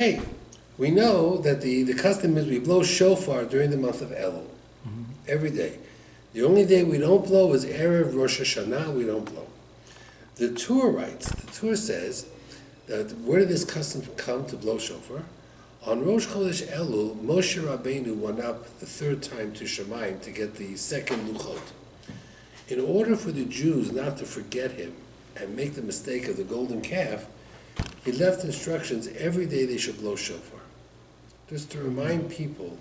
Hey, we know that the custom is we blow shofar during the month of Elul, every day. The only day we don't blow is Erev Rosh Hashanah, we don't blow. The Torah says that where did this custom come to blow shofar? On Rosh Chodesh Elul, Moshe Rabbeinu went up the third time to Shemayim to get the second luchot. In order for the Jews not to forget him and make the mistake of the golden calf, he left instructions every day they should blow shofar, just to remind people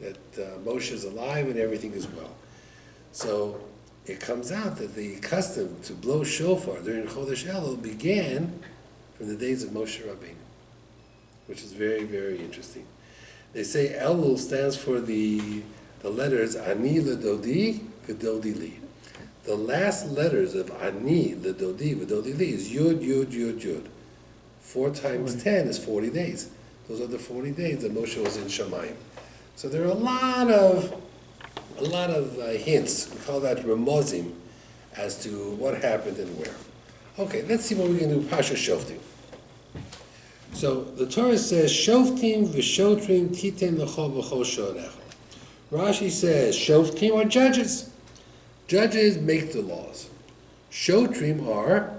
that Moshe is alive and everything is well. So it comes out that the custom to blow shofar during Chodesh Elul began from the days of Moshe Rabbeinu, which is very, very interesting. They say Elul stands for the letters Ani L'Dodi V'Dodi Li. The last letters of Ani L'Dodi V'Dodi Li is Yud, Yud, Yud, Yud. 4 times 10 is 40 days. Those are the 40 days that Moshe was in Shemayim. So there are a lot of hints. We call that remozim as to what happened and where. Okay, let's see what we can do. Pasha Shoftim. So the Torah says, Shoftim v'shotrim titen l'cho v'cho shorecha. Rashi says, Shoftim are judges. Judges make the laws. Shotrim are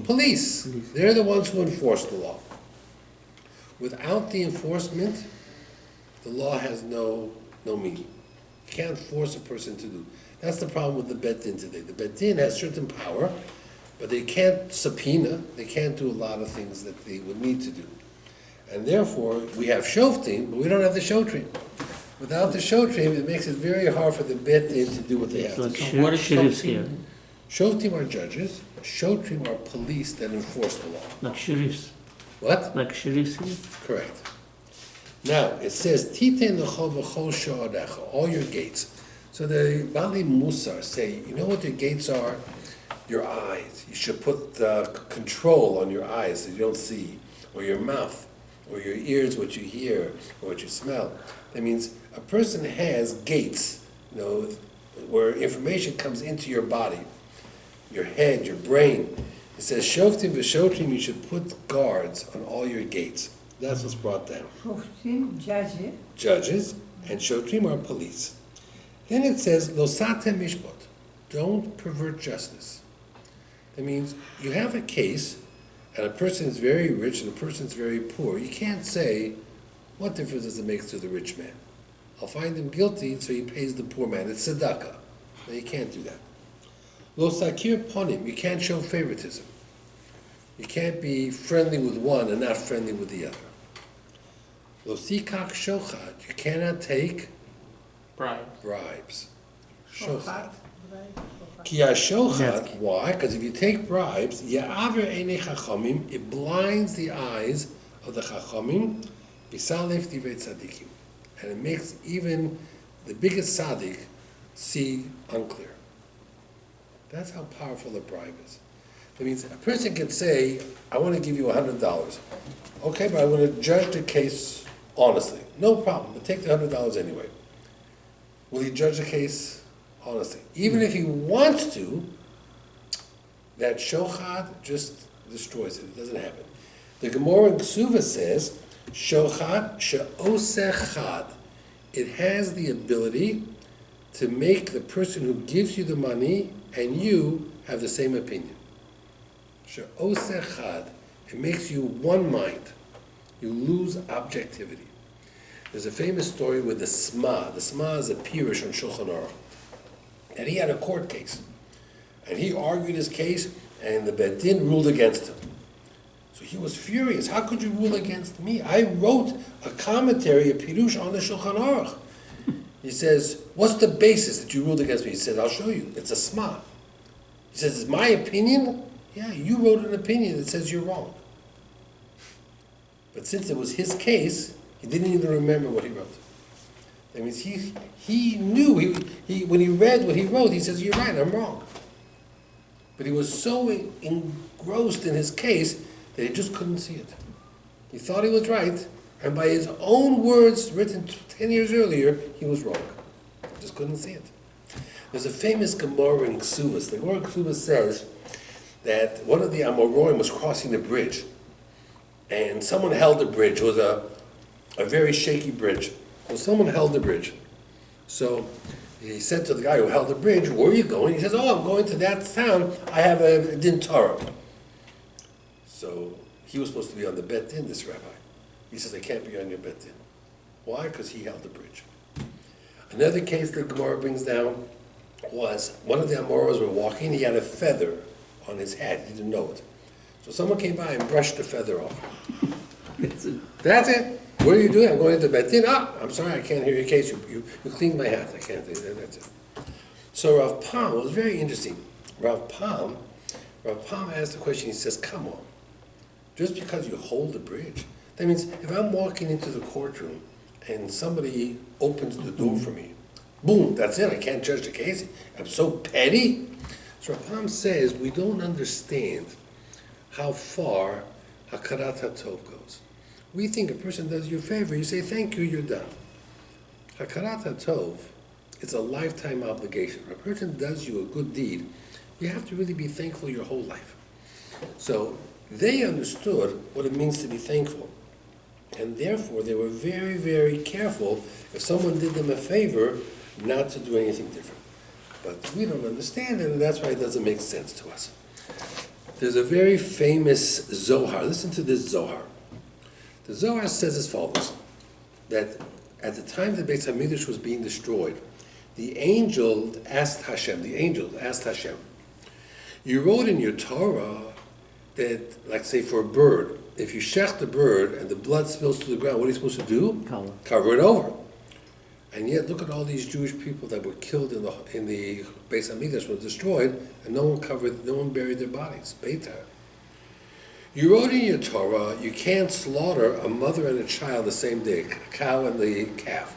police. They're the ones who enforce the law. Without the enforcement, the law has no meaning. You can't force a person to do. That's the problem with the Bet Din today. The Bet Din has certain power, but they can't subpoena, they can't do a lot of things that they would need to do. And therefore, we have Shoftim, but we don't have the Shotrim. Without the Shotrim, it makes it very hard for the Bet Din to do what they have to do. What are sheriffs? Shoftim are judges, Shotrim are police that enforce the law. Like sheriffs? What? Like sheriffs here? Correct. Now, it says, Titen l'cho v'cho sho'arecha, all your gates. So the Bali Musar say, you know what your gates are? Your eyes. You should put control on your eyes so you don't see, or your mouth, or your ears, what you hear, or what you smell. That means a person has gates, where information comes into your body, your head, your brain. It says, Shoftim v'shotrim, you should put guards on all your gates. That's what's brought down. Shoftim, judges. Judges, and Shotrim are police. Then it says, Losatem mishpat, don't pervert justice. That means you have a case, and a person is very rich and a person is very poor. You can't say, what difference does it make to the rich man? I'll find him guilty, so he pays the poor man. It's tzedakah. No, you can't do that. Lo sakir ponim, you can't show favoritism. You can't be friendly with one and not friendly with the other. Lo sikach shochad, you cannot take bribes. Shochad. Ki shochad, why? Because if you take bribes, ya'aver einei chachamim, it blinds the eyes of the chachamim, bisalef divrei tzadikim, and it makes even the biggest tzaddik see unclear. That's how powerful a bribe is. That means a person can say, I want to give you $100. Okay, but I want to judge the case honestly. No problem, but take the $100 anyway. Will he judge the case honestly? Even if he wants to, that shochad just destroys it. It doesn't happen. The Gemara in Ksuva says, shochad she'osechad. It has the ability to make the person who gives you the money and you have the same opinion. She'osechad. It makes you one mind. You lose objectivity. There's a famous story with the Sma. The Sma is a Pirush on Shulchan Aruch. And he had a court case. And he argued his case, and the Bet Din ruled against him. So he was furious. How could you rule against me? I wrote a commentary, a Pirush on the Shulchan Aruch. He says, what's the basis that you ruled against me? He says, I'll show you. It's a Sma. He says, it's my opinion? Yeah, you wrote an opinion that says you're wrong. But since it was his case, he didn't even remember what he wrote. That means he knew, he when he read what he wrote, he says, you're right, I'm wrong. But he was so engrossed in his case that he just couldn't see it. He thought he was right, and by his own words written 10 years earlier, he was wrong. He just couldn't see it. There's a famous Gemara in Ksuvas. The Gemara in Ksuvas says that one of the Amoraim was crossing the bridge. and someone held the bridge. It was a very shaky bridge. Well, someone held the bridge. So he said to the guy who held the bridge, "Where are you going?" He says, "Oh, I'm going to that town. I have a din Torah." So he was supposed to be on the bet din, this rabbi. He says, "I can't be on your bet din." Why? Because he held the bridge. Another case that Gemara brings down was one of the Amoros were walking. He had a feather on his head. He didn't know it. So someone came by and brushed the feather off. That's it. What are you doing? I'm going to bet din. Ah, I'm sorry, I can't hear your case. You cleaned my hat. I can't do that. That's it. So Rav Pam was very interesting. Rav Pam asked the question. He says, "Come on, just because you hold the bridge, that means if I'm walking into the courtroom and somebody opens the door for me, boom, that's it. I can't judge the case. I'm so petty." So Rav Pam says we don't understand how far Hakarat HaTov goes. We think a person does you a favor, you say thank you, you're done. Hakarat HaTov, it's a lifetime obligation. When a person does you a good deed, you have to really be thankful your whole life. So they understood what it means to be thankful. And therefore they were very, very careful if someone did them a favor not to do anything different. But we don't understand it, and that's why it doesn't make sense to us. There's a very famous Zohar. Listen to this Zohar. The Zohar says as follows, that at the time the Beit HaMikdash was being destroyed, the angels asked Hashem, you wrote in your Torah that, like say for a bird, if you shech the bird and the blood spills to the ground, what are you supposed to do? Cover it over. And yet look at all these Jewish people that were killed in the Beit HaMikdash was destroyed, and no one buried their bodies. Beitar. You wrote in your Torah, you can't slaughter a mother and a child the same day, a cow and the calf.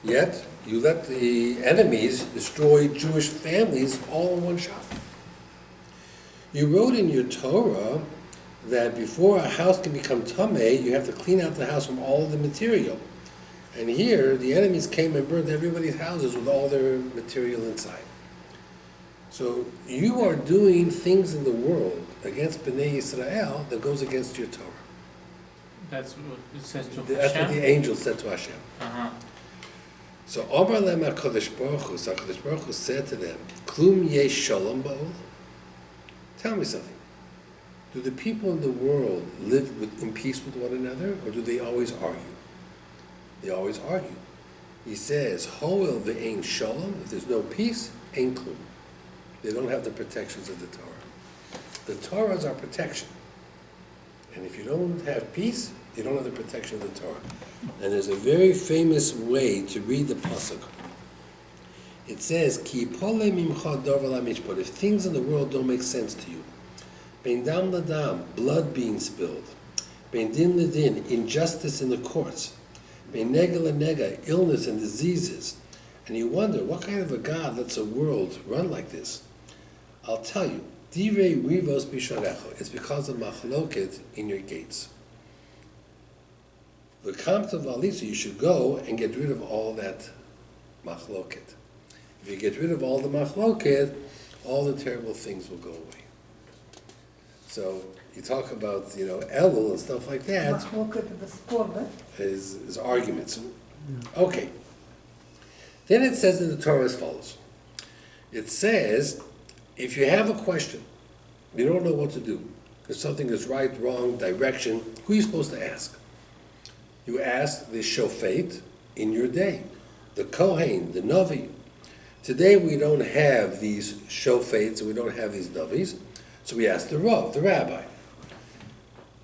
Yet, you let the enemies destroy Jewish families all in one shot. You wrote in your Torah that before a house can become tameh, you have to clean out the house from all the material. And here, the enemies came and burned everybody's houses with all their material inside. So you are doing things in the world against Bnei Yisrael that goes against your Torah. That's what it says to Hashem? That's what the angel said to Hashem. Uh-huh. So Omar Lem HaKadosh Baruch Hu, so HaKadosh Baruch Hu said to them, Klum yesh shalom ba'ol? Tell me something. Do the people in the world live in peace with one another, or do they always argue? They always argue. He says, Hoel ve'ein shalom, if there's no peace, ein klum. They don't have the protections of the Torah. The Torah is our protection. And if you don't have peace, you don't have the protection of the Torah. And there's a very famous way to read the pasuk. It says, Ki pole mimcha davar lamishpat. If things in the world don't make sense to you, bein dam ladam, blood being spilled, bein din ladin, injustice in the courts, bein nega lanega, illness and diseases, and you wonder, what kind of a God lets a world run like this? I'll tell you, Divrei rivos bisharecha. It's because of machloket in your gates. The Kamta Valisa, you should go and get rid of all that machloket. If you get rid of all the machloket, all the terrible things will go away. So you talk about, Elul and stuff like that. Is arguments. Okay. Then it says in the Torah as follows. It says, if you have a question, you don't know what to do, if something is right, wrong, direction, who are you supposed to ask? You ask the Shofet in your day, the Kohen, the Navi. Today we don't have these Shofets, we don't have these Navis, so we ask the Rav, the Rabbi.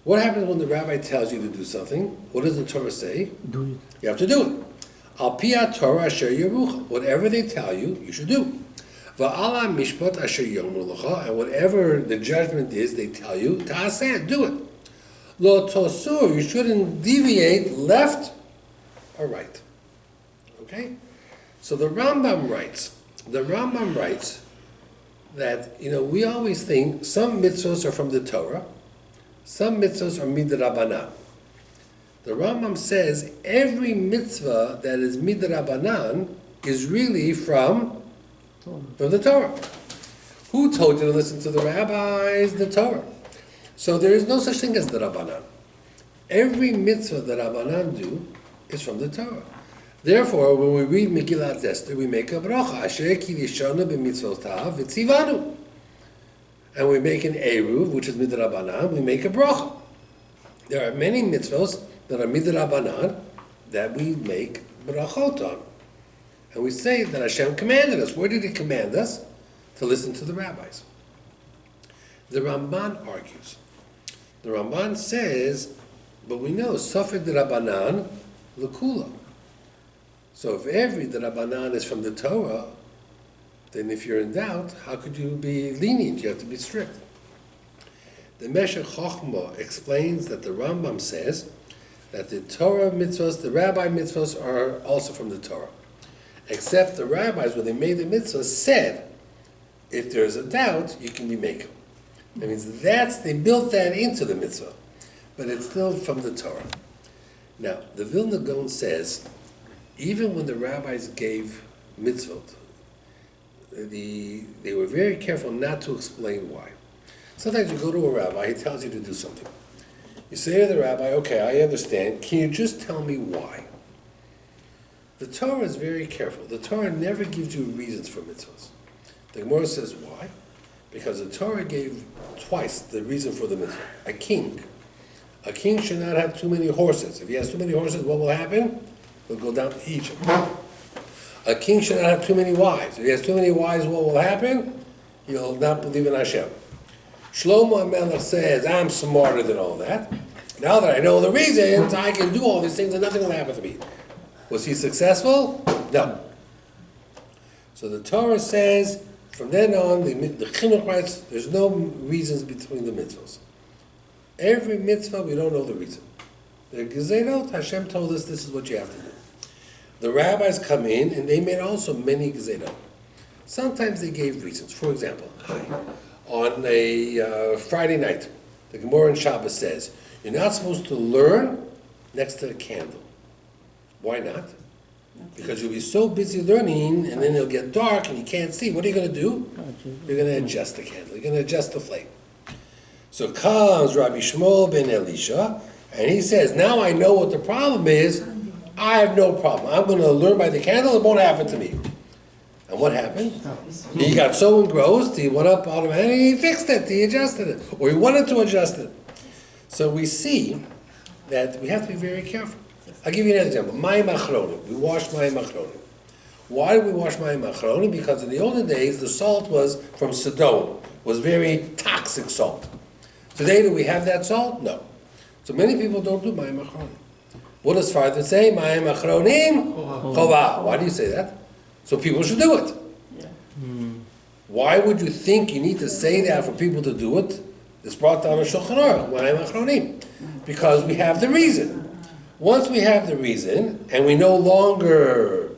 What happens when the Rabbi tells you to do something? What does the Torah say? Do it. You have to do it. Al piyat Torah asher yerucha. Whatever they tell you, you should do. Va'ala mishpat asher yomer lecha. And whatever the judgment is, they tell you, ta'aseh, do it. Lo tosur, you shouldn't deviate left or right. Okay? So the Rambam writes that, we always think some mitzvahs are from the Torah, some mitzvahs are midrabanan. The Rambam says every mitzvah that is midrabanan is really from the Torah. Who told you to listen to the rabbis? The Torah. So there is no such thing as the Rabbanan. every mitzvah that Rabbanan do is from the Torah. Therefore, when we read Megillat Esther, we make a bracha. Asher ki lishanu b'mitzvotav v'tzivanu. And we make an eruv, which is midrabanan, we make a bracha. There are many mitzvahs that are midrabanan that we make brachot on. And we say that Hashem commanded us. Where did He command us? To listen to the rabbis. The Ramban argues. The Ramban says, but we know, Sofek d'Rabbanan l'kula. So if every d'Rabbanan is from the Torah, then if you're in doubt, how could you be lenient? You have to be strict. The Meshech Chochmah explains that the Rambam says that the Torah mitzvahs, the rabbi mitzvahs are also from the Torah. Except the rabbis, when they made the mitzvahs, said, if there's a doubt, you can be making. That means they built that into the mitzvah, but it's still from the Torah. Now, the Vilna Gaon says, even when the rabbis gave mitzvot, they were very careful not to explain why. Sometimes you go to a rabbi, he tells you to do something. You say to the rabbi, okay, I understand, can you just tell me why? The Torah is very careful. The Torah never gives you reasons for mitzvahs. The Gemara says why? Because the Torah gave twice the reason for the mitzvah. A king should not have too many horses. If he has too many horses, what will happen? He'll go down to Egypt. A king should not have too many wives. If he has too many wives, what will happen? He'll not believe in Hashem. Shlomo HaMelech says, I'm smarter than all that. Now that I know the reasons, I can do all these things and nothing will happen to me. Was he successful? No. So the Torah says, from then on, the chinuch writes, there's no reasons between the mitzvahs. Every mitzvah, we don't know the reason. The gezerot, Hashem told us this is what you have to do. The rabbis come in, and they made also many gezerot. Sometimes they gave reasons. For example, on a Friday night, the Gemara in Shabbos says, you're not supposed to learn next to a candle. Why not? Because you'll be so busy learning, and then it'll get dark, and you can't see. What are you going to do? You're going to adjust the candle. You're going to adjust the flame. So comes Rabbi Shmuel ben Elisha, and he says, now I know what the problem is. I have no problem. I'm going to learn by the candle. It won't happen to me. And what happened? He got so engrossed, he went up automatically, he fixed it, he adjusted it, or he wanted to adjust it. So we see that we have to be very careful. I'll give you another example. Mayim achronim. We wash mayim achronim. Why do we wash mayim achronim? Because in the olden days, the salt was from Sodom. Was very toxic salt. Today, do we have that salt? No. So many people don't do mayim achronim. What does Father say? Mayim achronim chova. Why do you say that? So people should do it. Yeah. Why would you think you need to say that for people to do it? It's brought down in Shulchan Aruch, mayim achronim. Because we have the reason. Once we have the reason, and we no longer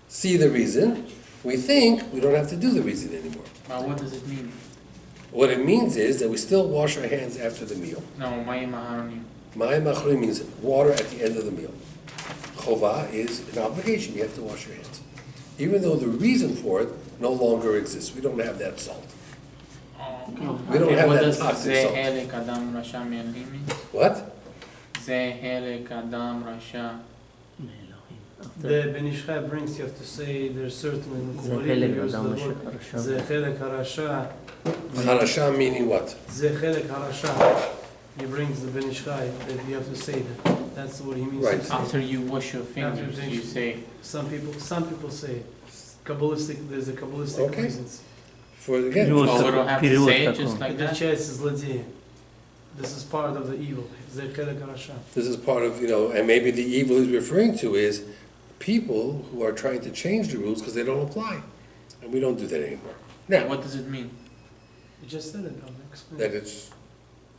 see the reason, we think we don't have to do the reason anymore. But what does it mean? What it means is that we still wash our hands after the meal. No, mayim aharonim. Mayim achronim means water at the end of the meal. Chovah is an obligation. You have to wash your hands. Even though the reason for it no longer exists. We don't have that salt. Oh, We don't have what that does toxic זה salt. חלק אדם רשע מאלוהים mean? What? זה חלק אדם רשע. The Ben Ish Chai brings, you have to say there's certain זה Kumarim, חלק use the אדם word רשע. זה חלק הרשע. Harasha meaning what? זה חלק הרשע. He brings the Ben Ish Chai that you have to say that. That's what he means. Right. To say. After you wash your fingers, After you say. Some people say Kabbalistic. There's a Kabbalistic Okay. reasons. For again, You Oh, we don't have to say it just like The that? chest is ladiyah. This is part of the evil. זה חלק הרשע. this is part of, and maybe the evil he's referring to is people who are trying to change the rules because they don't apply. And we don't do that anymore. Now, What does it mean? You just said it. I'll explain. that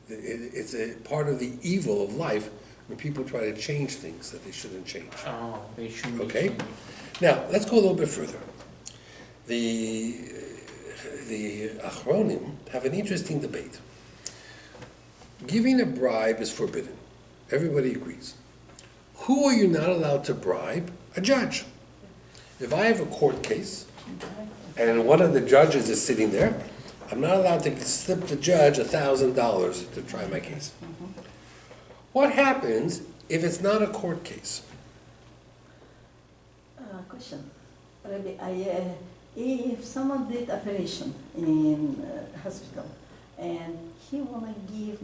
it's a part of the evil of life when people try to change things that they shouldn't change. Oh, they shouldn't be Okay. changing. Now, let's go a little bit further. The Achronim have an interesting debate. Giving a bribe is forbidden. Everybody agrees. Who are you not allowed to bribe? A judge. If I have a court case, and one of the judges is sitting there, I'm not allowed to slip the judge $1,000 to try my case. What happens if it's not a court case? Question. Rabbi, if someone did operation in hospital and he wanna give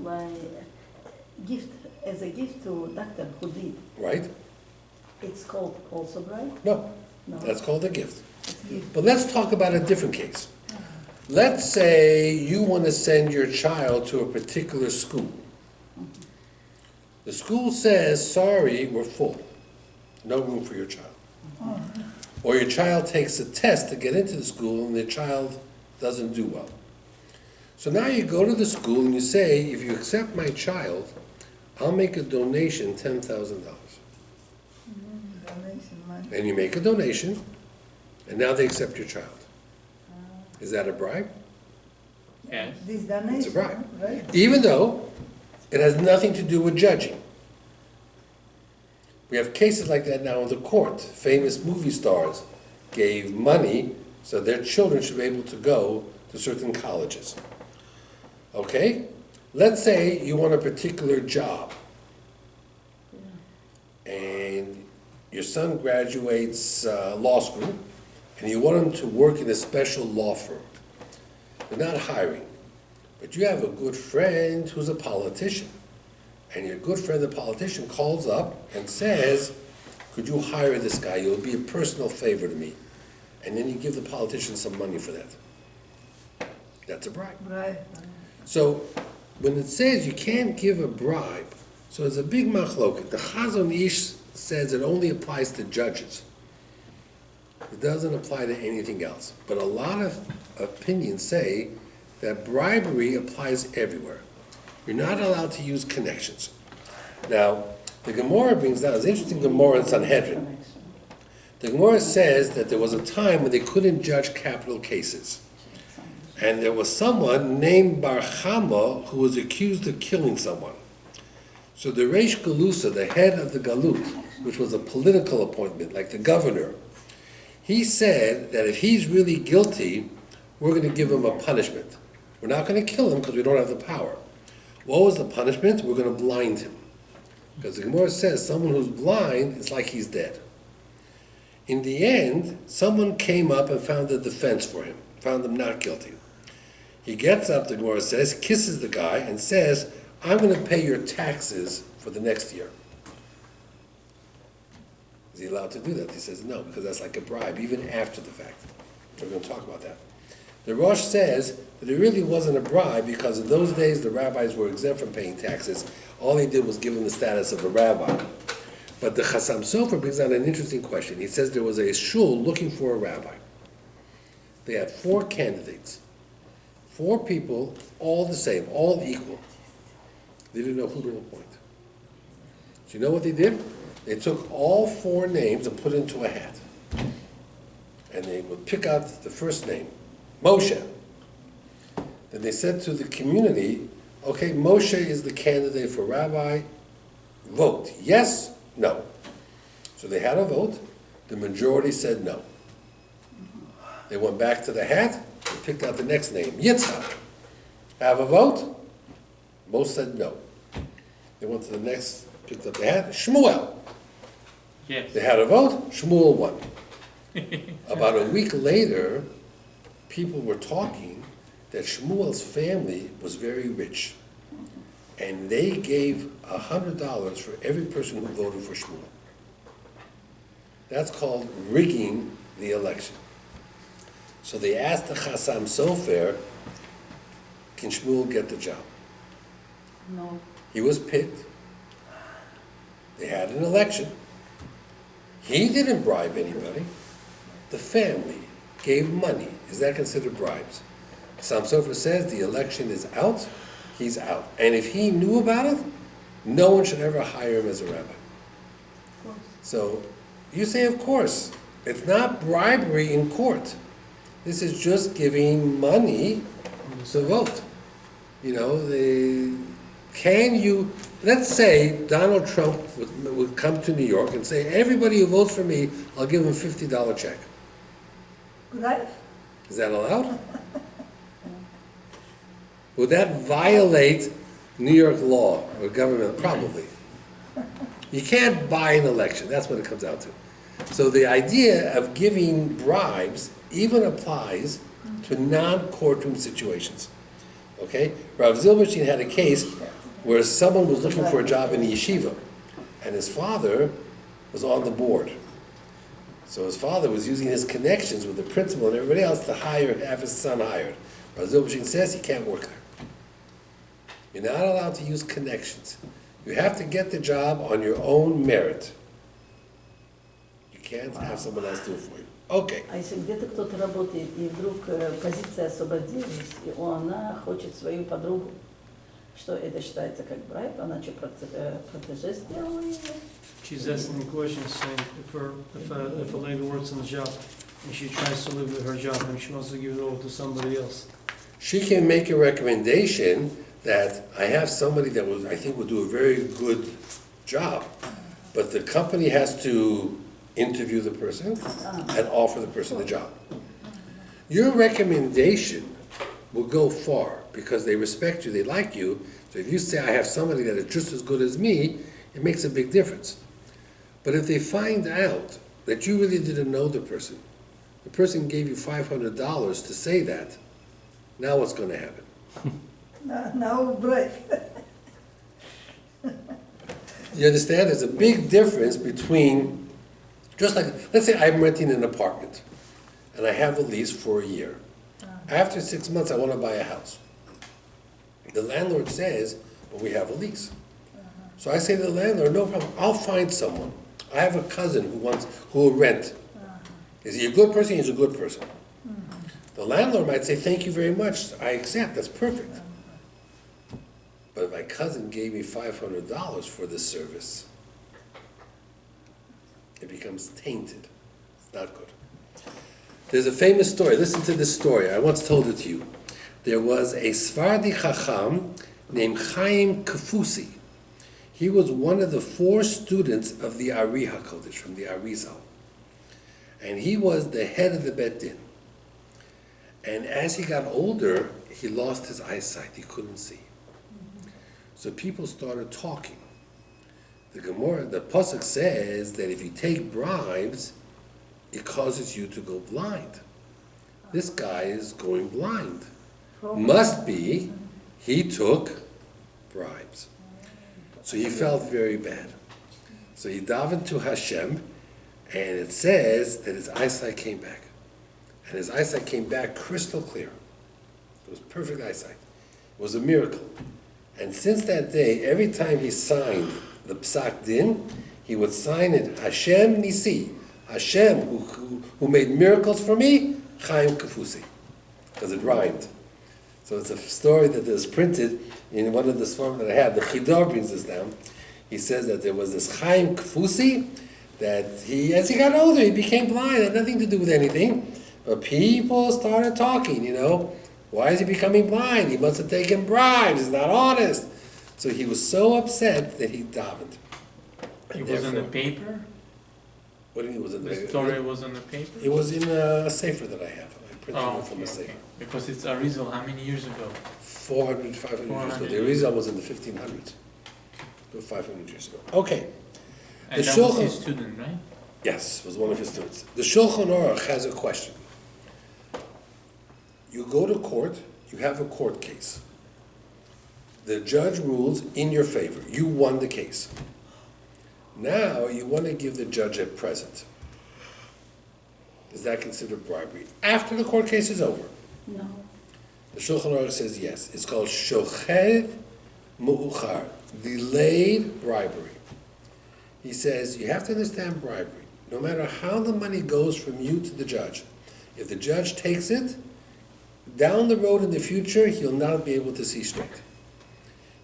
gift as a gift to doctor who did, Right? it's called also bribe? No, No, that's called a gift. it's gift. But let's talk about a different case. Let's say you want to send your child to a particular school. The school says, sorry, we're full. No room for your child. Or your child takes a test to get into the school and the child doesn't do well. So now you go to the school and you say, if you accept my child, I'll make a donation, $10,000. Donation money. And you make a donation, and now they accept your child. Is that a bribe? Yes. This donation. It's a bribe. Right. Even though it has nothing to do with judging. We have cases like that now in the court. Famous movie stars gave money so their children should be able to go to certain colleges. Okay? Let's say you want a particular job. And your son graduates law school, and you want him to work in a special law firm. They're not hiring, but you have a good friend who's a politician. And your good friend, the politician, calls up and says, could you hire this guy? You'll be a personal favor to me. And then you give the politician some money for that. That's a bribe. Right. So when it says you can't give a bribe, so it's a big machloket. The Chazon Ish says it only applies to judges. It doesn't apply to anything else. But a lot of opinions say that bribery applies everywhere. You're not allowed to use connections. Now, the Gemara brings down, it's an interesting Gemara in Sanhedrin. The Gemara says that there was a time when they couldn't judge capital cases. And there was someone named Bar Chama who was accused of killing someone. So the Reish Galusa, the head of the Galut, which was a political appointment, like the governor, he said that if he's really guilty, we're going to give him a punishment. We're not going to kill him because we don't have the power. What was the punishment? We're going to blind him. Because the Gemara says someone who's blind is like he's dead. In the end, someone came up and found a defense for him, found him not guilty. He gets up, the Gemara says, kisses the guy, and says, I'm going to pay your taxes for the next year. Is he allowed to do that? He says no, because that's like a bribe, even after the fact. So we're going to talk about that. The Rosh says that it really wasn't a bribe because in those days the rabbis were exempt from paying taxes. All he did was give him the status of a rabbi. But the Chassam Sofer brings out an interesting question. He says there was a shul looking for a rabbi. They had 4 candidates. 4 people, all the same, all equal. They didn't know who to appoint. So you know what they did? They took all 4 names and put into a hat. And they would pick out the first name, Moshe. Then they said to the community, okay, Moshe is the candidate for rabbi, vote, yes, no. So they had a vote, the majority said no. They went back to the hat, and picked out the next name, Yitzhak. Have a vote? Most said no. They went to the next, picked up the hat, Shmuel. Yes. They had a vote, Shmuel won. About a week later, people were talking that Shmuel's family was very rich. And they gave $100 for every person who voted for Shmuel. That's called rigging the election. So they asked the Chassam Sofer, can Shmuel get the job? No. He was picked. They had an election. He didn't bribe anybody. The family gave money. Is that considered bribes? Chassam Sofer says the election is out, he's out. And if he knew about it, no one should ever hire him as a rabbi. So you say, of course, it's not bribery in court. This is just giving money to vote. You know, let's say Donald Trump would come to New York and say, everybody who votes for me, I'll give him a $50 check. Right? Is that allowed? Would that violate New York law or government? Probably. You can't buy an election, that's what it comes out to. So the idea of giving bribes even applies to non-courtroom situations. Okay? Rav Zilberstein had a case where someone was looking for a job in the yeshiva, and his father was on the board. So his father was using his connections with the principal and everybody else to have his son hired. Rav Zilberstein says he can't work there. You're not allowed to use connections. You have to get the job on your own merit. You can't have someone else do it for you. Okay. А если где-то кто-то работает, и вдруг позиция освободилась, и она хочет свою подругу, что это считается как брайб? Она что, протеже сделала ее? She's asking the question, saying if a lady works in the job and she tries to live with her job and she wants to give it over to somebody else. She can make a recommendation that I have somebody that I think will do a very good job, but the company has to interview the person and offer the person the job. Your recommendation will go far because they respect you, they like you. So if you say, I have somebody that is just as good as me, it makes a big difference. But if they find out that you really didn't know the person gave you $500 to say that, now what's going to happen? Now break. You understand? There's a big difference between, just like, let's say I'm renting an apartment and I have a lease for a year. After 6 months, I want to buy a house. The landlord says, well, we have a lease. So I say to the landlord, no problem, I'll find someone. I have a cousin who will rent. Is he a good person? He's a good person. The landlord might say, thank you very much, I accept, that's perfect. But if my cousin gave me $500 for this service, it becomes tainted. It's not good. There's a famous story. Listen to this story. I once told it to you. There was a Sephardi Chacham named Chaim Kafusi. He was one of the 4 students of the Ari HaKodesh, from the Arizal. And he was the head of the Bet Din. And as he got older, he lost his eyesight. He couldn't see. So people started talking. The Pasuk says that if you take bribes, it causes you to go blind. This guy is going blind. Must be he took bribes. So he felt very bad. So he davened to Hashem, and it says that his eyesight came back. And his eyesight came back crystal clear. It was perfect eyesight. It was a miracle. And since that day, every time he signed the Psak Din, he would sign it Hashem Nisi, Hashem who made miracles for me, Chaim Kafusi, because it rhymed. So it's a story that is printed in one of the forms that I have. The Chidor brings this down. He says that there was this Chaim Kafusi that as he got older, he became blind. It had nothing to do with anything. But people started talking, Why is he becoming blind? He must have taken bribes. He's not honest. So he was so upset that he davened. It was in the paper? What do you mean? Was it The story was in the paper? It was in a sefer that I have. I printed it from a sefer. Because it's Arizal, how many years ago? 400, 500 years ago. 400 The Arizal was in the 1500s. 500 years ago. Okay. And The that was Shulchan- his student, right? Yes, was one of his students. The Shulchan Aruch has a question. You go to court, you have a court case. The judge rules in your favor. You won the case. Now you want to give the judge a present. Is that considered bribery? After the court case is over. No. The Shulchan Aruch says yes. It's called shoched mu'uchar, delayed bribery. He says you have to understand bribery. No matter how the money goes from you to the judge, if the judge takes it, down the road in the future, he'll not be able to see straight.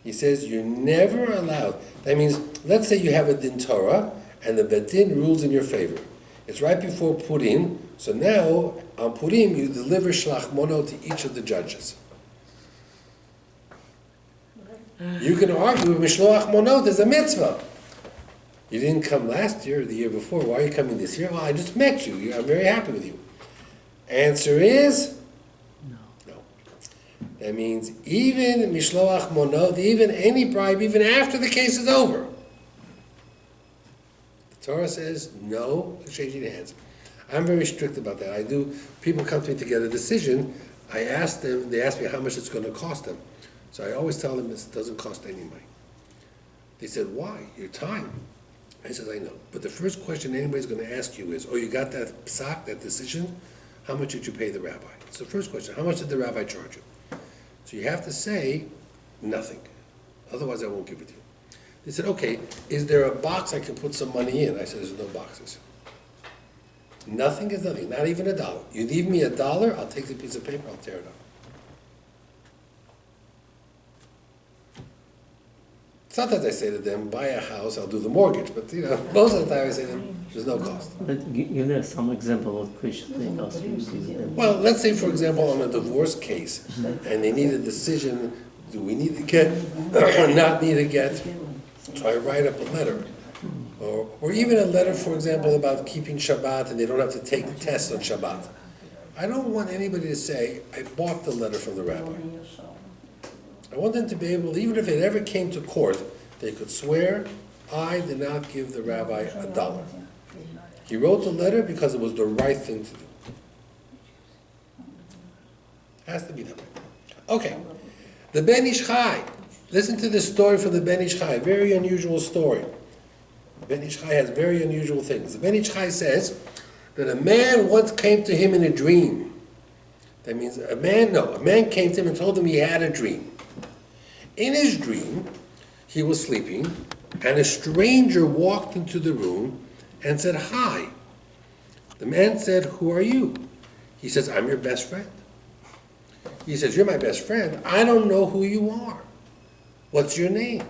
He says you're never allowed. That means, let's say you have a din Torah, and the Bet Din rules in your favor. It's right before Purim, so now, on Purim, you deliver shlach mono to each of the judges. You can argue, mishloach mono, there's a mitzvah. You didn't come last year or the year before, why are you coming this year? Well, I just met you, I'm very happy with you. Answer is, no. That means even mishloach monod, even any bribe, even after the case is over, Torah says no shaking hands. I'm very strict about that. People come to me to get a decision, I ask them, they ask me how much it's going to cost them. So I always tell them it doesn't cost any money. They said, why? Your time. I said, I know. But the first question anybody's going to ask you is, oh, you got that psak, that decision? How much did you pay the rabbi? It's the first question. How much did the rabbi charge you? So you have to say nothing. Otherwise, I won't give it to you. They said, okay, is there a box I can put some money in? I said, there's no boxes. Nothing is nothing, not even $1. You leave me $1, I'll take the piece of paper, I'll tear it up. Sometimes I say to them, buy a house, I'll do the mortgage, but most of the time I say to them, there's no cost. But give them some example of questions they ask you. Give them. Well, let's say, for example, on a divorce case, and they need a decision, do we need to get or not need to get? So I write up a letter. Or even a letter, for example, about keeping Shabbat, and they don't have to take the test on Shabbat. I don't want anybody to say, I bought the letter from the rabbi. I want them to be able, even if it ever came to court, they could swear, I did not give the rabbi $1. He wrote the letter because it was the right thing to do. Has to be done. Okay. The Ben Ish Chai. Listen to this story from the Ben Ish Chai. Very unusual story. Ben Ish Chai has very unusual things. The Ben Ish Chai says that a man once came to him in a dream. That means a man came to him and told him he had a dream. In his dream, he was sleeping, and a stranger walked into the room and said, hi. The man said, who are you? He says, I'm your best friend. He says, you're my best friend. I don't know who you are. What's your name?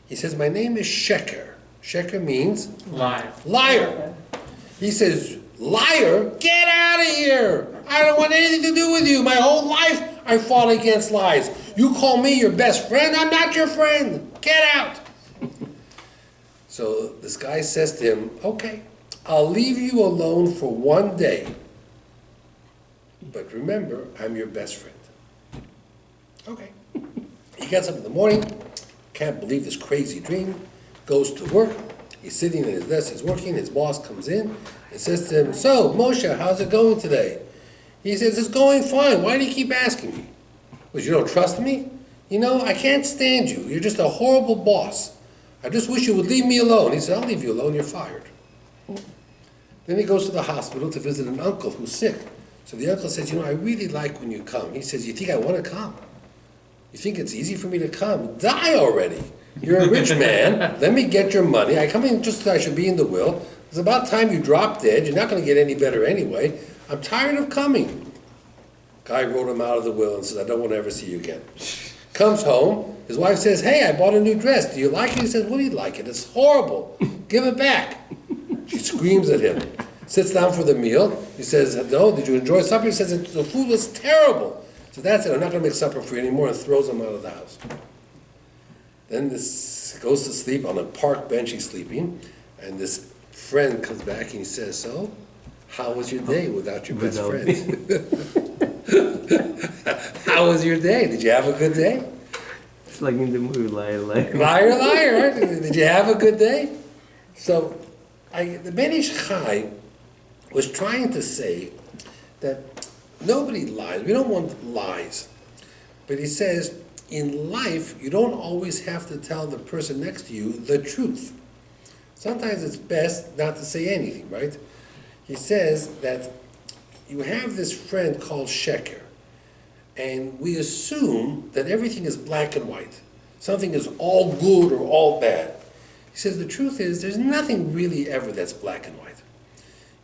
He says, my name is Sheker. Sheker means? Liar. Liar. He says, liar, get out of here. I don't want anything to do with you. My whole life I fought against lies. You call me your best friend? I'm not your friend. Get out. So this guy says to him, okay, I'll leave you alone for one day. But remember, I'm your best friend. Okay. He gets up in the morning, can't believe this crazy dream, goes to work. He's sitting at his desk, he's working, his boss comes in and says to him, so, Moshe, how's it going today? He says, it's going fine. Why do you keep asking me? Because you don't trust me? I can't stand you. You're just a horrible boss. I just wish you would leave me alone. He said, I'll leave you alone, you're fired. Then he goes to the hospital to visit an uncle who's sick. So the uncle says, I really like when you come. He says, you think I want to come? You think it's easy for me to come? Die already. You're a rich man. Let me get your money. I come in just so I should be in the will. It's about time you drop dead. You're not going to get any better anyway. I'm tired of coming. Guy wrote him out of the will and says, I don't want to ever see you again. Comes home. His wife says, hey, I bought a new dress. Do you like it? He says, what do you like it? It's horrible. Give it back. She screams at him. Sits down for the meal. He says, no, did you enjoy supper? He says, the food was terrible. So that's it. I'm not going to make supper for you anymore, and throws him out of the house. Then this goes to sleep on a park bench. He's sleeping. And this friend comes back and he says, so, how was your day without your best friend? How was your day? Did you have a good day? It's like in the movie, liar, liar. Liar, liar, right? Did you have a good day? So, the Ben Ish Chai was trying to say that nobody lies. We don't want lies. But he says, in life, you don't always have to tell the person next to you the truth. Sometimes it's best not to say anything, right? He says that you have this friend called Sheker, and we assume that everything is black and white. Something is all good or all bad. He says the truth is there's nothing really ever that's black and white.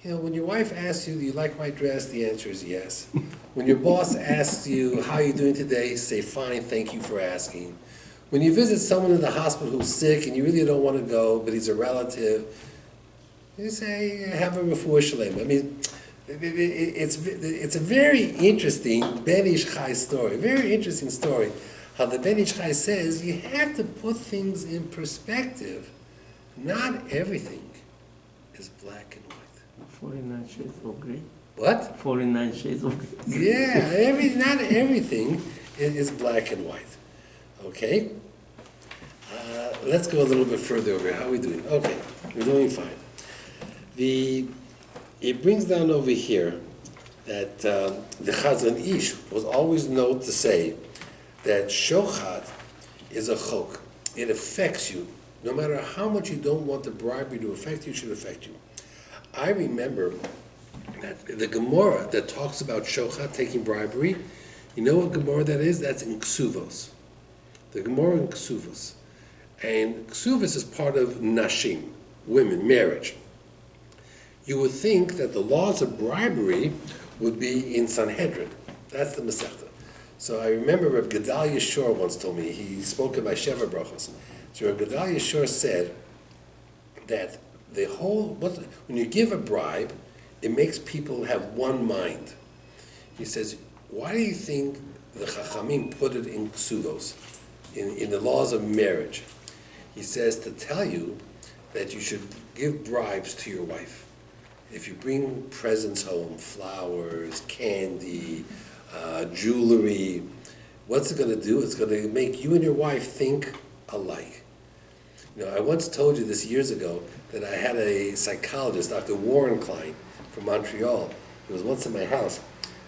When your wife asks you, do you like my dress? The answer is yes. When your boss asks you, how are you doing today? Say, fine, thank you for asking. When you visit someone in the hospital who's sick and you really don't want to go, but he's a relative, you say, have a refuah shalem. I mean, it's a very interesting Ben Ish Chai story, very interesting story, how the Ben Ish Chai says you have to put things in perspective. Not everything is black and white. 49 shades of grey. What? 49 shades of grey. Yeah, not everything is black and white. Okay? Let's go a little bit further over here. How are we doing? Okay, we're doing fine. It brings down over here that the Chazon Ish was always known to say that shochat is a chok. It affects you. No matter how much you don't want the bribery to affect you, it should affect you. I remember that the Gemara that talks about shochat, taking bribery, you know what Gemara that is? That's in Ksuvos. The Gemara in Ksuvos. And Ksuvos is part of Nashim, women, marriage. You would think that the laws of bribery would be in Sanhedrin. That's the Masechta. So I remember Reb Gedalia Shor once told me, he spoke about Sheva Brachos. So Reb Gedalia Shor said that when you give a bribe, it makes people have one mind. He says, why do you think the Chachamim put it in Ksuvos, in the laws of marriage? He says to tell you that you should give bribes to your wife. If you bring presents home, flowers, candy, jewelry, what's it going to do? It's going to make you and your wife think alike. You know, I once told you this years ago that I had a psychologist, Dr. Warren Klein from Montreal. He was once in my house,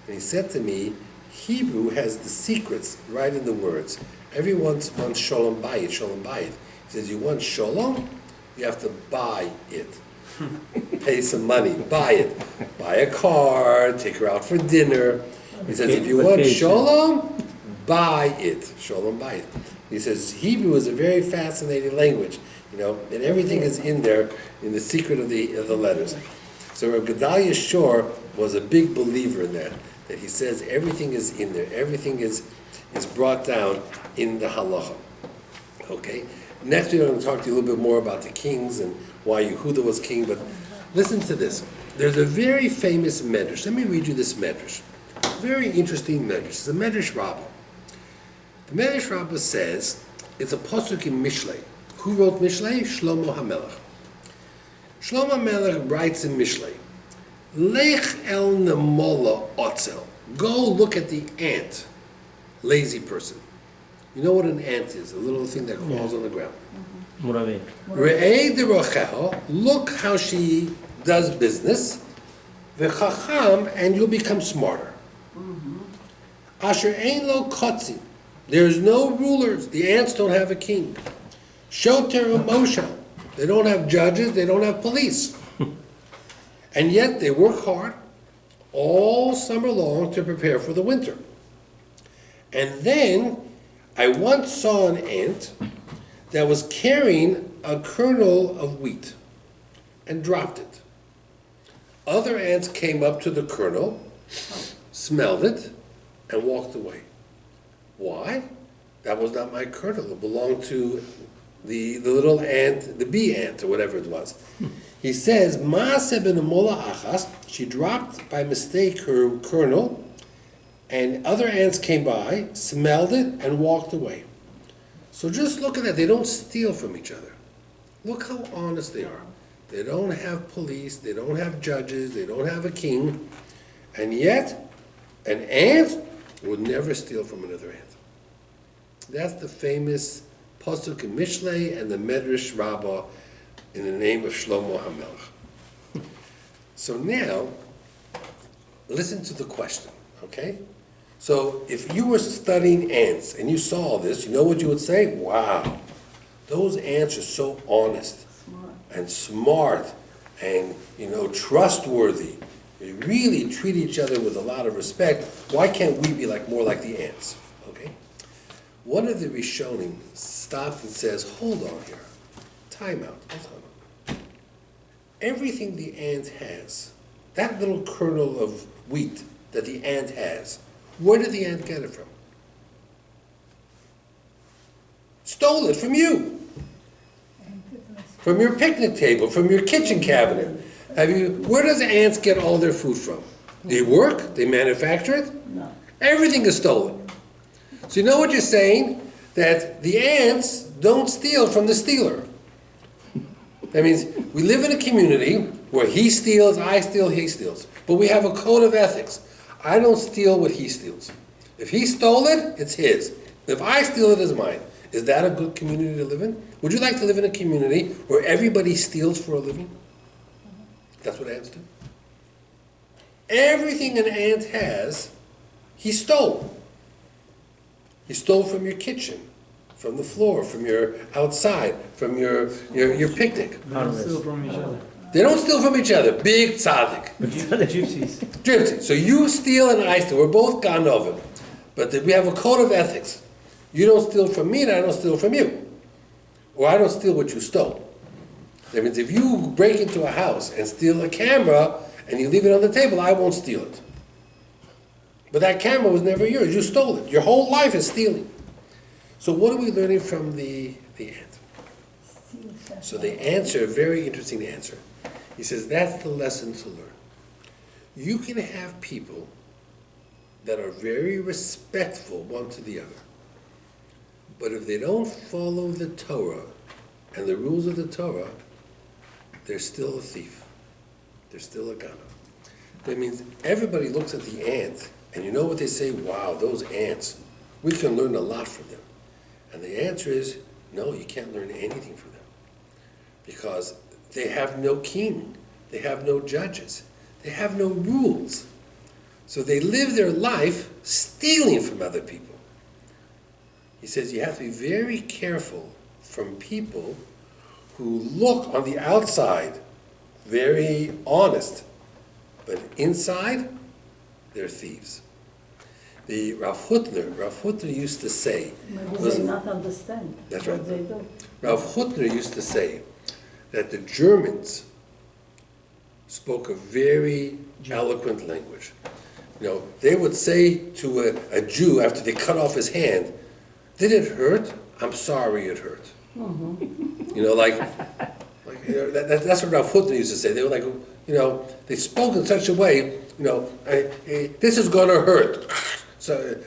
and he said to me, Hebrew has the secrets right in the words. Everyone wants shalom bayit, shalom bayit. He says, you want shalom, you have to buy it. Pay some money, buy it. Buy a car, take her out for dinner. He says, if you want shalom, buy it. Shalom, buy it. He says, Hebrew is a very fascinating language, you know, and everything is in there, in the secret of the letters. So Reb Gedalia Shor was a big believer in that he says everything is in there, everything is brought down in the halacha. Okay? Next we're going to talk to you a little bit more about the kings and why Yehuda was king, but listen to this. There's a very famous medrash. Let me read you this medrash. Very interesting medrash. It's a medrash Rabbi. The medrash Rabbi says, it's a pasuk in Mishlei. Who wrote Mishlei? Shlomo HaMelech. Shlomo HaMelech writes in Mishlei, Lech el nemola otzel. Go look at the ant, lazy person. You know what an ant is? A little thing that crawls on the ground. Muravi. Re'ei derocheha, look how she does business. V'chacham, and you'll become smarter. Asher ein lo kotzi, there's no rulers. The ants don't have a king. Shoter Moshe, they don't have judges, they don't have police. And yet they work hard all summer long to prepare for the winter. And then I once saw an ant that was carrying a kernel of wheat and dropped it. Other ants came up to the kernel, smelled it, and walked away. Why? That was not my kernel. It belonged to the little ant, the bee ant, or whatever it was. He says, Maaseh ben Mola achas, she dropped by mistake her kernel, and other ants came by, smelled it, and walked away. So just look at that. They don't steal from each other. Look how honest they are. They don't have police, they don't have judges, they don't have a king, and yet an ant would never steal from another ant. That's the famous pasuk in Mishlei and the Medrash Rabbah in the name of Shlomo HaMelech. So now, listen to the question, okay? So if you were studying ants and you saw this, you know what you would say? Wow, those ants are so honest and smart and, you know, trustworthy. They really treat each other with a lot of respect. Why can't we be more like the ants? Okay? One of the Rishonim stopped and says, hold on here. Time out. Hold on. Everything the ant has, that little kernel of wheat that the ant has, where did the ant get it from? Stole it from you. From your picnic table, from your kitchen cabinet. Where does ants get all their food from? They work? They manufacture it? No. Everything is stolen. So you know what you're saying? That the ants don't steal from the stealer. That means we live in a community where he steals, I steal, he steals. But we have a code of ethics. I don't steal what he steals. If he stole it, it's his. If I steal it, it's mine. Is that a good community to live in? Would you like to live in a community where everybody steals for a living? That's what ants do. Everything an ant has, he stole. He stole from your kitchen, from the floor, from your outside, from your picnic. They don't steal from each other. They don't steal from each other. Big tzaddik. Gypsies. Gypsy. So you steal and I steal. We're both ganovim. But we have a code of ethics. You don't steal from me and I don't steal from you. Or I don't steal what you stole. That means if you break into a house and steal a camera and you leave it on the table, I won't steal it. But that camera was never yours. You stole it. Your whole life is stealing. So what are we learning from the ant? So the answer, a very interesting answer. He says that's the lesson to learn. You can have people that are very respectful one to the other. But if they don't follow the Torah and the rules of the Torah, they're still a thief. They're still a ganav. That means everybody looks at the ant, and you know what they say? Wow, those ants, we can learn a lot from them. And the answer is, no, you can't learn anything from them. Because they have no king. They have no judges. They have no rules. So they live their life stealing from other people. He says you have to be very careful from people who look on the outside very honest, but inside, they're thieves. The Rav Hutner used to say, Maybe they not understand That's what right. they do. Rav Hutner used to say that the Germans spoke a very eloquent language. You know, they would say to a Jew after they cut off his hand, "Did it hurt? I'm sorry it hurt." You know, you know, that's what Rav Hutner used to say. They were like, you know, they spoke in such a way, you know, this is going to hurt. So,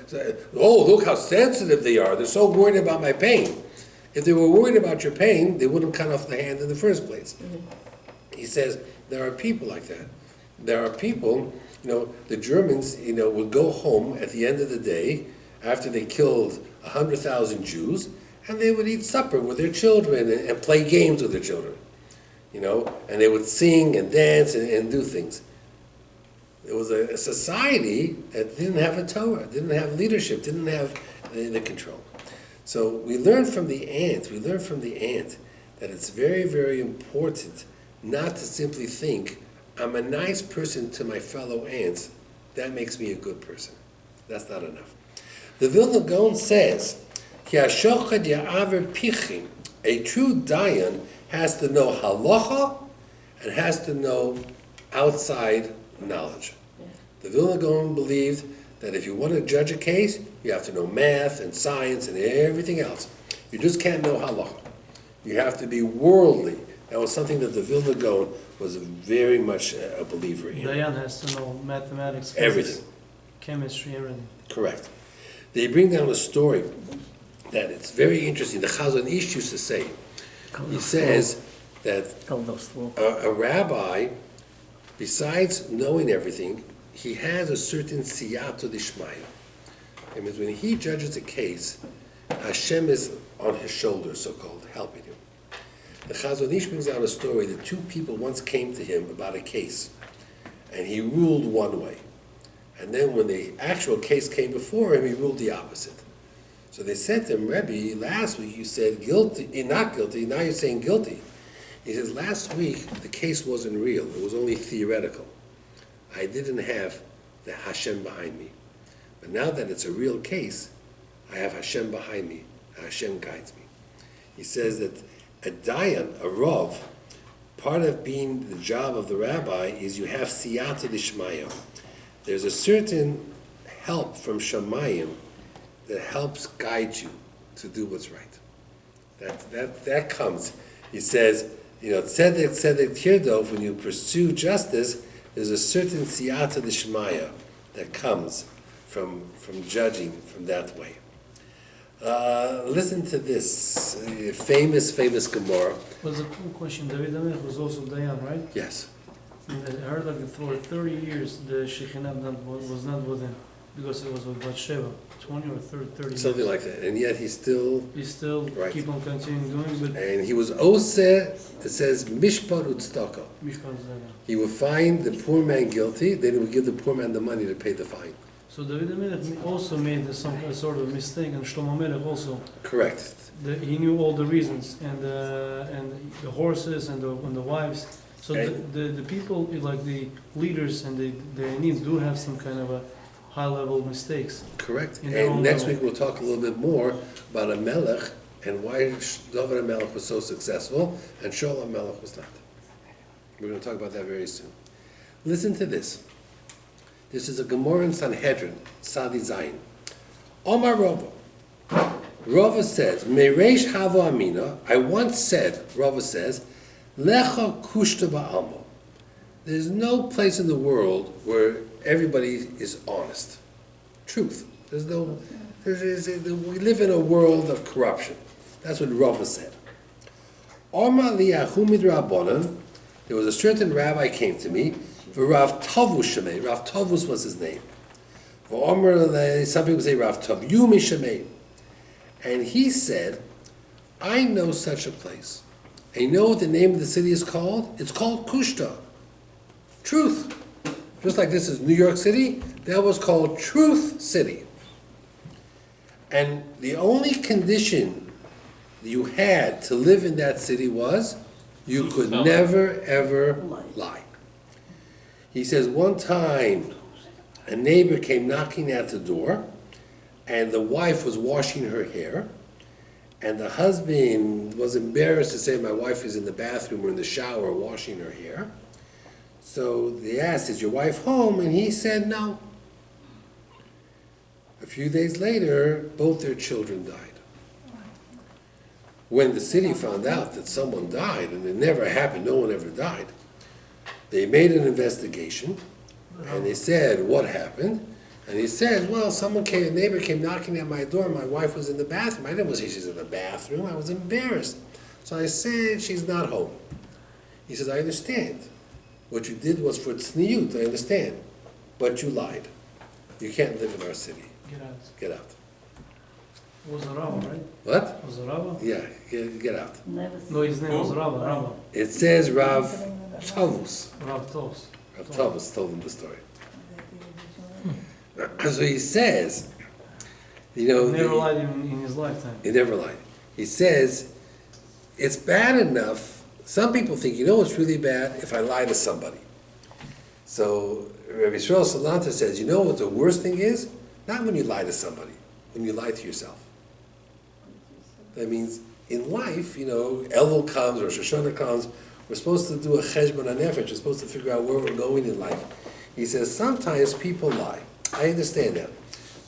oh, look how sensitive they are. They're so worried about my pain. If they were worried about your pain, they wouldn't cut off the hand in the first place. He says, there are people like that. There are people, you know, the Germans, you know, would go home at the end of the day after they killed 100,000 Jews, and they would eat supper with their children and play games with their children, you know, and they would sing and dance and do things. It was a society that didn't have a Torah, didn't have leadership, didn't have the control. So we learn from the ant that it's very, very important not to simply think, I'm a nice person to my fellow ants, that makes me a good person. That's not enough. The Vilna Gaon says, Ki hashochad ya'aver pichim, a true dayan has to know halacha and has to know outside knowledge. The Vilna Gaon believed that if you want to judge a case, you have to know math and science and everything else. You just can't know halacha. You have to be worldly. That was something that the Vilna Gaon was very much a believer in. Dayan has to know mathematics, physics, Everything. chemistry, everything. Correct. They bring down a story that it's very interesting. The Chazon Ish used to say, he says that a rabbi, besides knowing everything, he has a certain siyata d'shmaya. It means when he judges a case, Hashem is on his shoulders, so-called, helping him. The Chazon Ish brings out a story that two people once came to him about a case, and he ruled one way. And then when the actual case came before him, he ruled the opposite. So they said to him, Rabbi, last week you said guilty, not guilty, now you're saying guilty. He says, last week the case wasn't real, it was only theoretical. I didn't have the Hashem behind me. But now that it's a real case, I have Hashem behind me. Hashem guides me. He says that a dayan, a rav, part of being the job of the rabbi is you have siyata d'shmaya. There's a certain help from Shamayim that helps guide you to do what's right. That comes. He says, you know, tzedek tirdov, when you pursue justice, there's a certain siyata d'shmaya that comes from judging from that way. Listen to this famous Gemara. Was a cool question. David Amelech was also Dayan, right? Yes. And I heard like for 30 years the Shekhinah was not with him. because it was with Bathsheba, 20 or 30 years. Something like that, and yet he still, He still Right. keep on continuing doing, but and he was oseh, it says, mishpat utzdaka. Mishpat Zera. He would find the poor man guilty, then he would give the poor man the money to pay the fine. So David HaMelech also made some sort of mistake, and Shlomo Melech also. Correct. He knew all the reasons, and the horses and the wives. So the people, like the leaders and the Anim, do have some kind of a high-level mistakes. Correct. In their And own next level. week we'll talk a little bit more about a melech and why David HaMelech was so successful and Shaul HaMelech was not. We're going to talk about that very soon. Listen to this. This is a Gemara in Sanhedrin, Sadi Zayin. Omar Rava. Rava says, Mereish Havo Amina, I once said, Rava says, Lecha Kushta Ba'almo. There's no place in the world where everybody is honest. Truth. We live in a world of corruption. That's what Rava said. Omar li'ahu midrabanan, there was a certain rabbi came to me, Rav Tavus Shemei. Rav Tavus was his name. Some people say Rav Tavyumi Shemei. And he said, I know such a place. And you know what the name of the city is called? It's called Kushta. Truth. Just like this is New York City, that was called Truth City. And the only condition you had to live in that city was you could never, ever lie. He says one time a neighbor came knocking at the door, and the wife was washing her hair, and the husband was embarrassed to say, my wife is in the bathroom or in the shower washing her hair. So they asked, is your wife home? And he said, no. A few days later, both their children died. When the city found out that someone died, and it never happened, no one ever died, they made an investigation, and they said, what happened? And he said, well, a neighbor came knocking at my door, my wife was in the bathroom. I didn't say she's in the bathroom, I was embarrassed. So I said, she's not home. He says, I understand. What you did was for tzniut, I understand. But you lied. You can't live in our city. Get out. Get out. It was a Rava, right? What? Was a Rava? Yeah, get out. Never No, his name was Rava. Rava. It says Rav Tavus. Rav Tos. Rav Tavus told him the story. So he says, you know, Never lied in his lifetime. he never lied. He says, it's bad enough. Some people think, you know what's really bad? If I lie to somebody. So Rabbi Yisrael Salanta says, you know what the worst thing is? Not when you lie to somebody, when you lie to yourself. That means in life, you know, Elul comes or Shoshana comes, we're supposed to do a cheshbon hanefesh, we're supposed to figure out where we're going in life. He says, sometimes people lie. I understand that.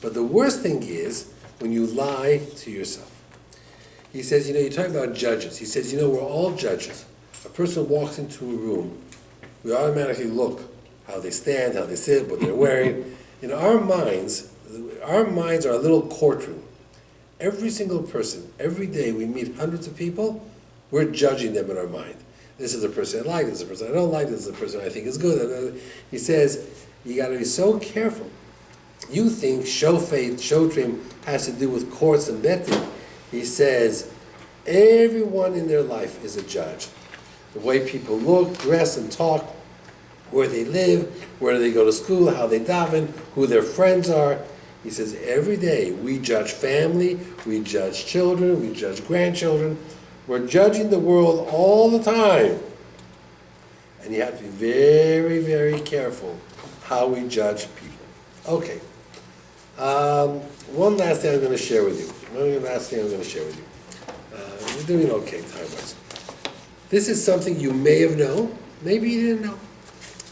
But the worst thing is when you lie to yourself. He says, you know, you're talking about judges. He says, you know, we're all judges. A person walks into a room, we automatically look how they stand, how they sit, what they're wearing. In our minds are a little courtroom. Every single person, every day we meet hundreds of people, we're judging them in our mind. This is a person I like, this is a person I don't like, this is a person I think is good. He says, you got to be so careful. You think Shoftim has to do with courts and betting. He says, everyone in their life is a judge. The way people look, dress, and talk, where they live, where they go to school, how they daven, who their friends are. He says, every day we judge family, we judge children, we judge grandchildren. We're judging the world all the time. And you have to be very, very careful how we judge people. Okay. One last thing I'm going to share with you. We're doing okay time-wise. This is something you may have known, maybe you didn't know.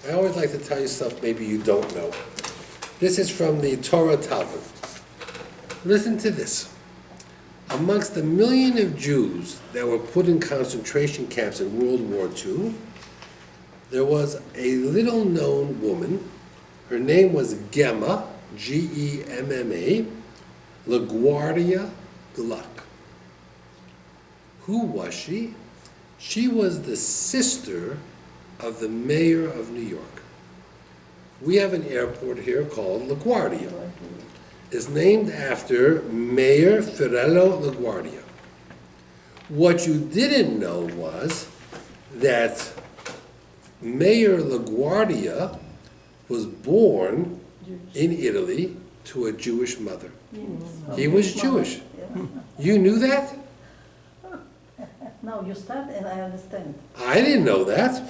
I always like to tell you stuff maybe you don't know. This is from the Torah Talmud. Listen to this. Amongst the million of Jews that were put in concentration camps in World War II, there was a little-known woman. Her name was Gemma, Gemma, LaGuardia Gluck. Who was she? She was the sister of the mayor of New York. we have an airport here called LaGuardia. It's named after Mayor Fiorello LaGuardia. What you didn't know was that Mayor LaGuardia was born in Italy to a Jewish mother. He was Jewish. Yeah. You knew that? Now you start and I understand. I didn't know that.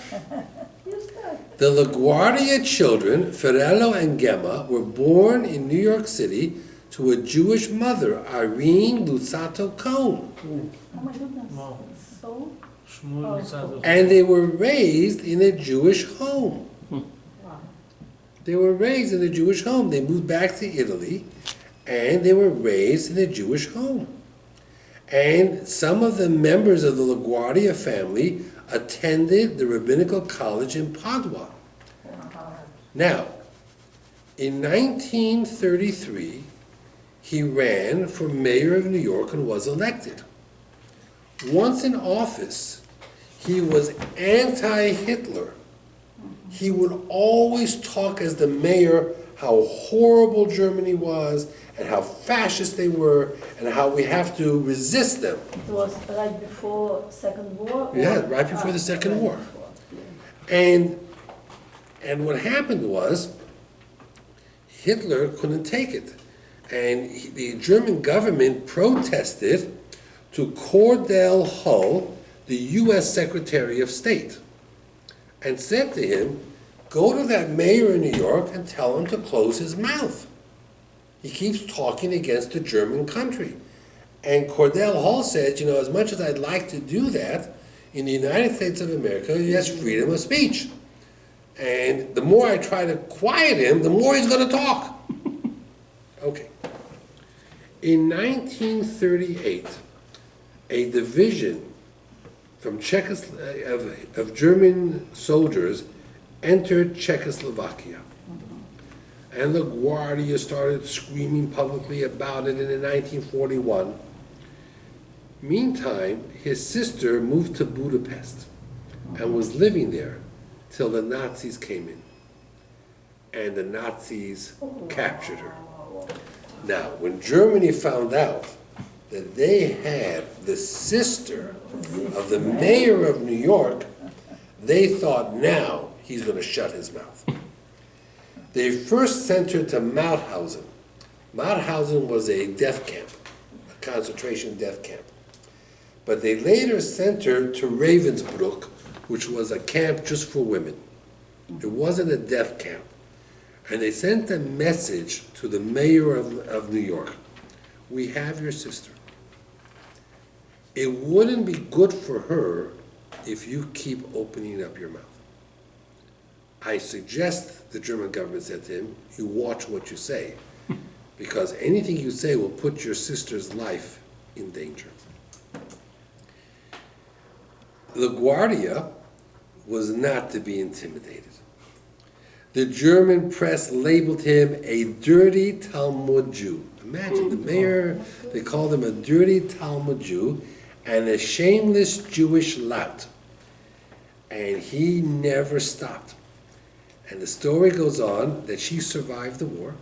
You start. The LaGuardia children, Fiorello and Gemma, were born in New York City to a Jewish mother, Irene Luzzatto Cohn. Oh my goodness. Wow. So, Shmuel Tzadok. And they were raised in a Jewish home. wow. They were raised in a Jewish home. They moved back to Italy, and they were raised in a Jewish home. And some of the members of the LaGuardia family attended the Rabbinical College in Padua. Wow. Now, in 1933, he ran for mayor of New York and was elected. Once in office, he was anti-Hitler. He would always talk as the mayor how horrible Germany was and how fascist they were and how we have to resist them. It was right before Second War? Yeah, right before the Second right War. before, yeah. And what happened was Hitler couldn't take it. And the German government protested to Cordell Hull, the U.S. Secretary of State, and said to him, go to that mayor in New York and tell him to close his mouth. He keeps talking against the German country. And Cordell Hull said, as much as I'd like to do that, in the United States of America, he has freedom of speech. And the more I try to quiet him, the more he's going to talk. Okay. In 1938, a division from of German soldiers entered Czechoslovakia. And LaGuardia started screaming publicly about it, and in 1941, meantime, his sister moved to Budapest and was living there till the Nazis came in. And the Nazis captured her. Now, when Germany found out that they had the sister of the mayor of New York, they thought now he's going to shut his mouth. They first sent her to Mauthausen. Mauthausen was a death camp, a concentration death camp. But they later sent her to Ravensbrück, which was a camp just for women. It wasn't a death camp. And they sent a message to the mayor of New York. We have your sister. It wouldn't be good for her if you keep opening up your mouth. I suggest, the German government said to him, you watch what you say, because anything you say will put your sister's life in danger. LaGuardia was not to be intimidated. The German press labeled him a dirty Talmud Jew. Imagine, the mayor, they called him a dirty Talmud Jew and a shameless Jewish lout. And he never stopped. And the story goes on that she survived the war,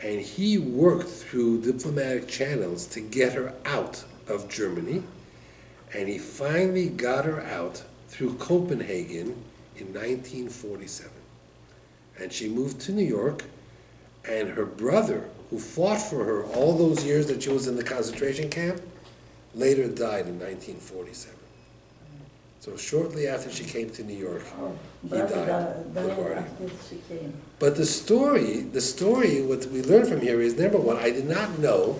and he worked through diplomatic channels to get her out of Germany, and he finally got her out through Copenhagen in 1947. And she moved to New York, and her brother, who fought for her all those years that she was in the concentration camp, later died in 1947. So shortly after she came to New York, he died. LaGuardia. After she came. But the story, what we learned from here is, number one, I did not know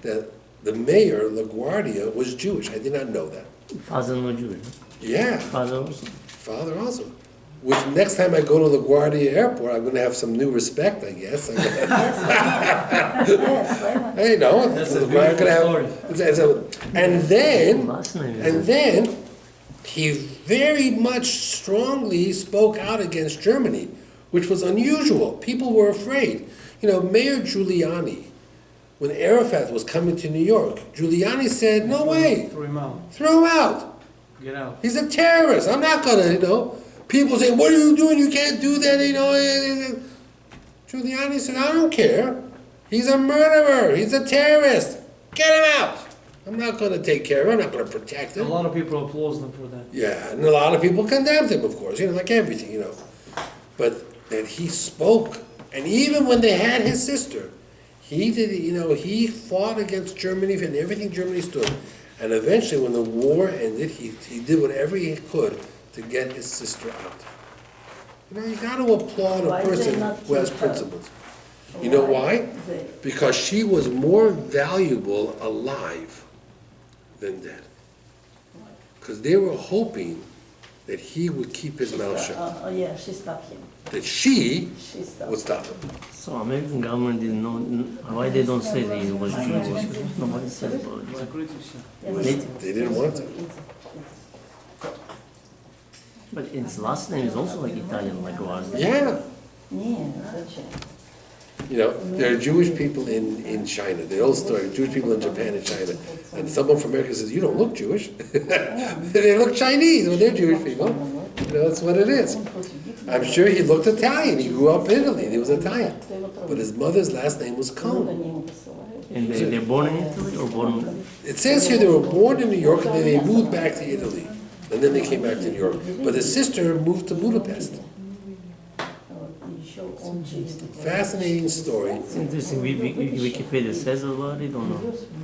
that the mayor, LaGuardia, was Jewish. I did not know that. Father no Jewish. Yeah, Father also. father also. Which next time I go to LaGuardia Airport, I'm going to have some new respect, I guess. Yes, why not? Hey, no, That's a LaGuardia beautiful could have- And then, Last name is and then, he very much strongly spoke out against Germany, which was unusual. People were afraid. Mayor Giuliani, when Arafat was coming to New York, Giuliani said, no way, Throw him out. throw him out. Get out. He's a terrorist. I'm not going to, people say, what are you doing? You can't do that, you know. Giuliani said, I don't care. He's a murderer. He's a terrorist. Get him out. I'm not going to take care of him. I'm not going to protect A him. lot of people applaud them for that. Yeah, and a lot of people condemned him, of course, like everything, But that he spoke, and even when they had his sister, he did, he fought against Germany and everything Germany stood. And eventually, when the war ended, he did whatever he could to get his sister out. You got to applaud Why a they person not who has keep her? principles. You know why? Because she was more valuable alive than dead. Because they were hoping that he would keep his mouth shut. Oh, yeah, she stopped him. That she She stopped. would stop him. So American government didn't know, why they don't say that he was Jewish? Nobody said about it. They didn't want to. But its last name is also like Italian, like was. Yeah. Yeah, that's it. There are Jewish people in China. The old story, Jewish people in Japan and China. And someone from America says, you don't look Jewish. They look Chinese. Well, they're Jewish people. That's what it is. I'm sure he looked Italian. He grew up in Italy. He was Italian. But his mother's last name was Cohn. And they're born in Italy or born? It says here they were born in New York and then they moved back to Italy. And then they came back to New York. But his sister moved to Budapest. Fascinating story. It's interesting. Wikipedia says about it or no?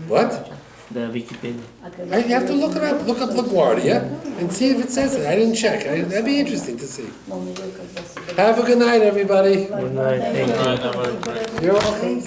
What? The Wikipedia. You have to look it up. Look up LaGuardia and see if it says it. I didn't check. That'd be interesting to see. Have a good night, everybody. Good night. Thank you. You're welcome.